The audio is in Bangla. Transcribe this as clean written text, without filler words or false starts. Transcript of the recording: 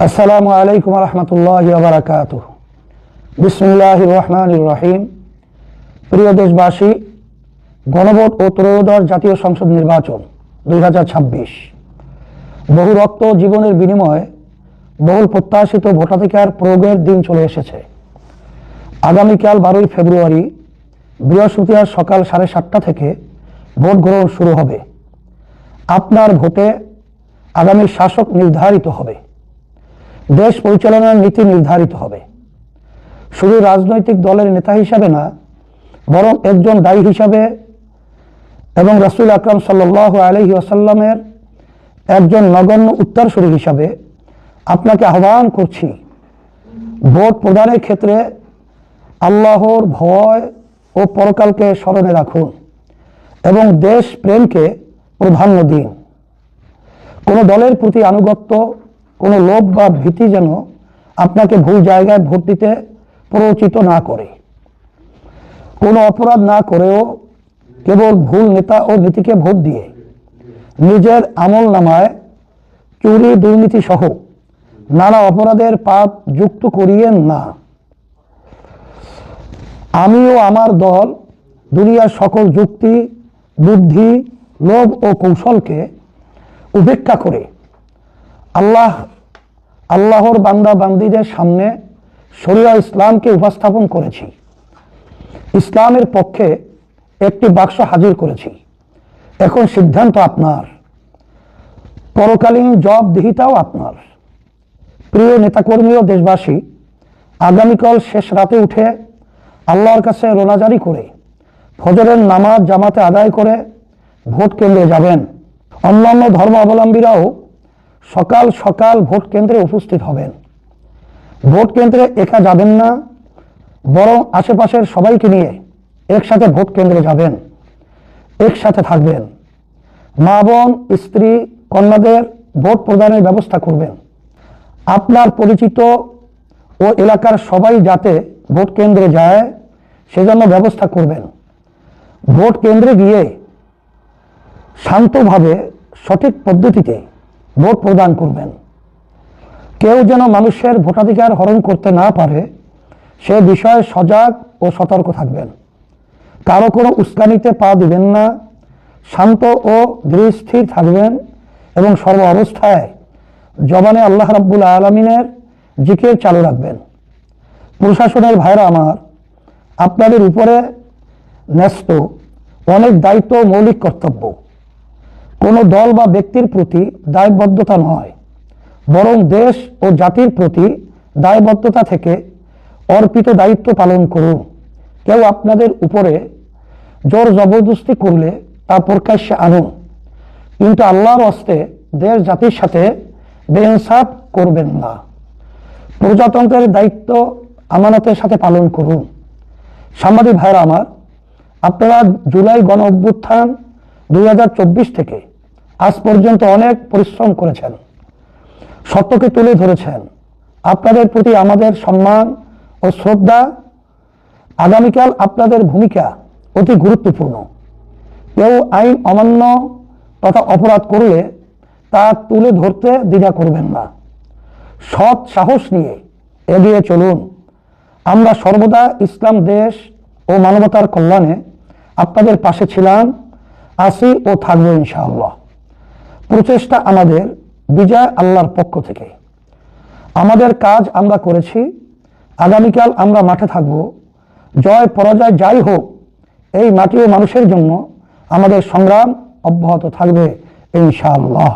আসসালামু আলাইকুম রহমতুল্লাহি ওয়া বারাকাতুহু। বিসমিল্লাহির রহমানির রহিম। প্রিয় দেশবাসী, গণভোট ও ত্রয়োদশ জাতীয় সংসদ নির্বাচন 2026 বহু রক্ত জীবনের বিনিময়ে বহুল প্রত্যাশিত ভোটাধিকার প্রয়োগের দিন চলে এসেছে। আগামীকাল 12ই ফেব্রুয়ারি বৃহস্পতিবার সকাল 7:30 থেকে ভোট গ্রহণ শুরু হবে। আপনার ভোটে আগামী শাসক নির্ধারিত হবে, দেশ পরিচালনার নীতি নির্ধারিত হবে। শুধু রাজনৈতিক দলের নেতা হিসাবে না, বরং একজন দায়ী হিসাবে এবং রাসূল আকরাম সাল্লাল্লাহু আলাইহি ওয়াসাল্লামের একজন নগণ্য উত্তরসূরি হিসাবে আপনাকে আহ্বান করছি, ভোট প্রদানের ক্ষেত্রে আল্লাহর ভয় ও পরকালকে স্মরণে রাখুন এবং দেশ প্রেমকে প্রাধান্য দিন। কোনো দলের প্রতি আনুগত্য, কোনো লোভ বা ভীতি যেন আপনাকে ভুল জায়গায় ভোট দিতে প্ররোচিত না করে। কোনো অপরাধ না করেও কেবল ভুল নেতা ও নীতিকে ভোট দিয়ে নিজের আমল নামায় চুরি, দুর্নীতি সহ নানা অপরাধের পাপ যুক্ত করিয়েন না। আমি ও আমার দল দুনিয়ার সকল যুক্তি, বুদ্ধি, লোভ ও কৌশলকে উপেক্ষা করে আল্লাহর বান্দা বান্দীদের সামনে শরিয়া ইসলামকে উপস্থাপন করেছি। ইসলামের পক্ষে একটি বাক্স হাজির করেছি। এখন সিদ্ধান্ত আপনার, পরকালীন জবাবদিহিতাও আপনার। প্রিয় নেতাকর্মী ও দেশবাসী, আগামীকাল শেষ রাতে উঠে আল্লাহর কাছে রোনাজারি করে ফজরের নামাজ জামাতে আদায় করে ভোট কেন্দ্রে যাবেন। অন্যান্য ধর্মাবলম্বীরাও সকাল সকাল ভোট কেন্দ্রে উপস্থিত হবেন। ভোট কেন্দ্রে একা যাবেন না, বরং আশেপাশের সবাইকে নিয়ে একসাথে ভোট কেন্দ্রে যাবেন, একসাথে থাকবেন। মা বোন, স্ত্রী, কন্যাদের ভোট প্রদানের ব্যবস্থা করবেন। আপনার পরিচিত ও এলাকার সবাই যাতে ভোট কেন্দ্রে যায় সেজন্য ব্যবস্থা করবেন। ভোট কেন্দ্রে গিয়ে শান্তভাবে সঠিক পদ্ধতিতে ভোট প্রদান করবেন। কেউ যেন মানুষের ভোটাধিকার হরণ করতে না পারে সে বিষয়ে সজাগ ও সতর্ক থাকবেন। কারো কোনো উস্কানিতে পা দিবেন না, শান্ত ও ধীরস্থির থাকবেন এবং সর্ব অবস্থায় জবানে আল্লাহ রাব্বুল আলামিনের জিকির চালু রাখবেন। প্রশাসনের ভাইরা আমার, আপনাদের উপরে ন্যস্ত অনেক দায়িত্ব, মৌলিক কর্তব্য। কোনো দল বা ব্যক্তির প্রতি দায়বদ্ধতা নয়, বরং দেশ ও জাতির প্রতি দায়বদ্ধতা থেকে অর্পিত দায়িত্ব পালন করুন। কেউ আপনাদের উপরে জোর জবরদস্তি করলে তা প্রকাশ্যে আনুন, কিন্তু আল্লাহর হস্তে দেশ জাতির সাথে বেইনসাফ করবেন না। প্রজাতন্ত্রের দায়িত্ব আমানতের সাথে পালন করুন। সাংবাদিক ভাইরা আমার, আপনারা জুলাই গণ অভ্যুত্থান 2024 থেকে আজ পর্যন্ত অনেক পরিশ্রম করেছেন, সত্যকে তুলে ধরেছেন। আপনাদের প্রতি আমাদের সম্মান ও শ্রদ্ধা। আগামীকাল আপনাদের ভূমিকা অতি গুরুত্বপূর্ণ। কেউ আইন অমান্য তথা অপরাধ করলে তা তুলে ধরতে দ্বিধা করবেন না। সৎ সাহস নিয়ে এগিয়ে চলুন। আমরা সর্বদা ইসলাম, দেশ ও মানবতার কল্যাণে আপনাদের পাশে ছিলাম, আছি ও থাকবো ইনশাআল্লাহ। প্রচেষ্টা আমাদের, বিজয় আল্লাহর পক্ষ থেকে। আমাদের কাজ আমরা করেছি, আগামীকাল আমরা মাঠে থাকব। জয় পরাজয় যাই হোক, এই মাটি ও মানুষের জন্য আমাদের সংগ্রাম অব্যাহত থাকবে ইনশাআল্লাহ।